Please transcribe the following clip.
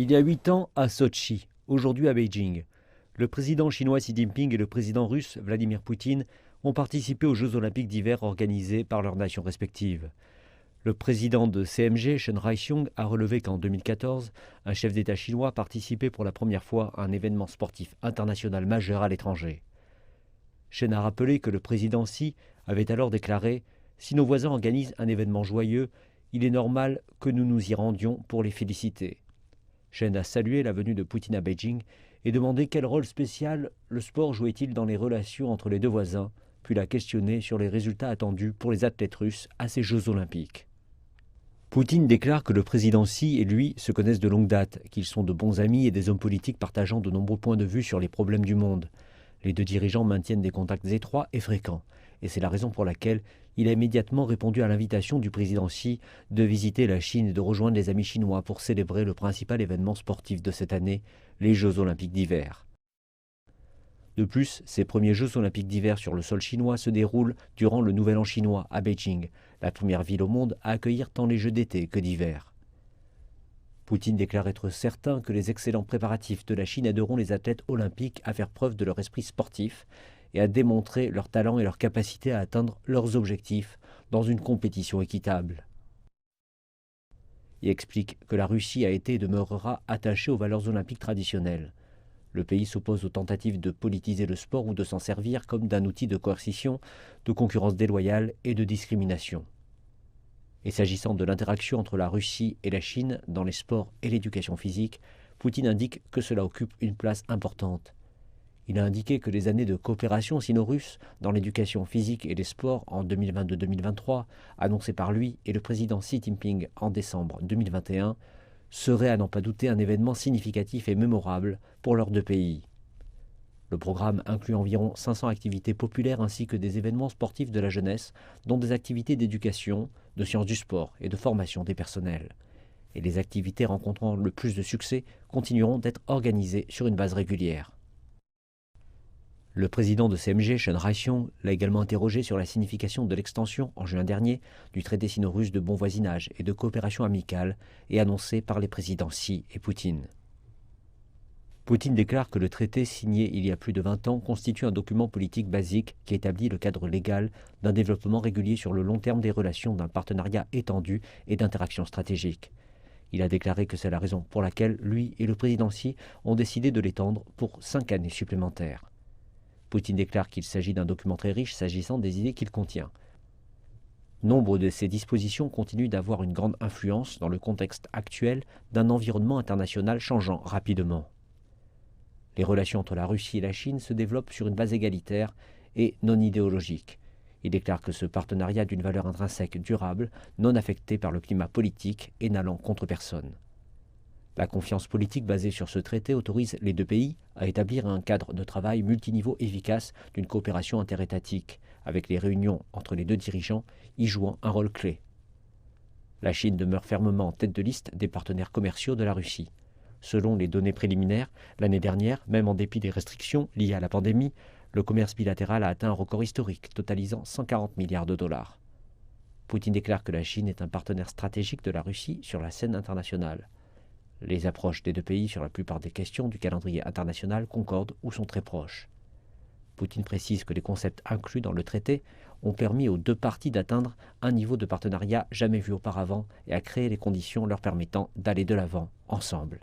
Il y a 8 ans à Sotchi, aujourd'hui à Beijing, le président chinois Xi Jinping et le président russe Vladimir Poutine ont participé aux Jeux olympiques d'hiver organisés par leurs nations respectives. Le président de CMG, Chen Haixiong, a relevé qu'en 2014, un chef d'État chinois participait pour la première fois à un événement sportif international majeur à l'étranger. Chen a rappelé que le président Xi avait alors déclaré « Si nos voisins organisent un événement joyeux, il est normal que nous nous y rendions pour les féliciter ». Chen a salué la venue de Poutine à Beijing et demandé quel rôle spécial le sport jouait-il dans les relations entre les deux voisins, puis l'a questionné sur les résultats attendus pour les athlètes russes à ces Jeux olympiques. Poutine déclare que le président Xi et lui se connaissent de longue date, qu'ils sont de bons amis et des hommes politiques partageant de nombreux points de vue sur les problèmes du monde. Les deux dirigeants maintiennent des contacts étroits et fréquents, et c'est la raison pour laquelle il a immédiatement répondu à l'invitation du président Xi de visiter la Chine et de rejoindre les amis chinois pour célébrer le principal événement sportif de cette année, les Jeux olympiques d'hiver. De plus, ces premiers Jeux olympiques d'hiver sur le sol chinois se déroulent durant le Nouvel An chinois à Beijing, la première ville au monde à accueillir tant les Jeux d'été que d'hiver. Poutine déclare être certain que les excellents préparatifs de la Chine aideront les athlètes olympiques à faire preuve de leur esprit sportif et à démontrer leur talent et leur capacité à atteindre leurs objectifs dans une compétition équitable. Il explique que la Russie a été et demeurera attachée aux valeurs olympiques traditionnelles. Le pays s'oppose aux tentatives de politiser le sport ou de s'en servir comme d'un outil de coercition, de concurrence déloyale et de discrimination. Et s'agissant de l'interaction entre la Russie et la Chine dans les sports et l'éducation physique, Poutine indique que cela occupe une place importante. Il a indiqué que les années de coopération sino-russe dans l'éducation physique et les sports en 2022-2023, annoncées par lui et le président Xi Jinping en décembre 2021, seraient à n'en pas douter un événement significatif et mémorable pour leurs deux pays. Le programme inclut environ 500 activités populaires ainsi que des événements sportifs de la jeunesse, dont des activités d'éducation, de sciences du sport et de formation des personnels. Et les activités rencontrant le plus de succès continueront d'être organisées sur une base régulière. Le président de CMG, Chen Haixiong, l'a également interrogé sur la signification de l'extension, en juin dernier, du traité sino-russe de bon voisinage et de coopération amicale et annoncé par les présidents Xi et Poutine. Poutine déclare que le traité signé il y a plus de 20 ans constitue un document politique basique qui établit le cadre légal d'un développement régulier sur le long terme des relations d'un partenariat étendu et d'interactions stratégiques. Il a déclaré que c'est la raison pour laquelle lui et le président Xi ont décidé de l'étendre pour 5 années supplémentaires. Poutine déclare qu'il s'agit d'un document très riche s'agissant des idées qu'il contient. Nombre de ces dispositions continuent d'avoir une grande influence dans le contexte actuel d'un environnement international changeant rapidement. Les relations entre la Russie et la Chine se développent sur une base égalitaire et non idéologique. Il déclare que ce partenariat a d'une valeur intrinsèque durable, non affectée par le climat politique et n'allant contre personne. La confiance politique basée sur ce traité autorise les deux pays à établir un cadre de travail multiniveau efficace d'une coopération interétatique, avec les réunions entre les deux dirigeants y jouant un rôle clé. La Chine demeure fermement en tête de liste des partenaires commerciaux de la Russie. Selon les données préliminaires, l'année dernière, même en dépit des restrictions liées à la pandémie, le commerce bilatéral a atteint un record historique, totalisant 140 milliards de dollars. Poutine déclare que la Chine est un partenaire stratégique de la Russie sur la scène internationale. Les approches des deux pays sur la plupart des questions du calendrier international concordent ou sont très proches. Poutine précise que les concepts inclus dans le traité ont permis aux deux parties d'atteindre un niveau de partenariat jamais vu auparavant et à créer les conditions leur permettant d'aller de l'avant ensemble.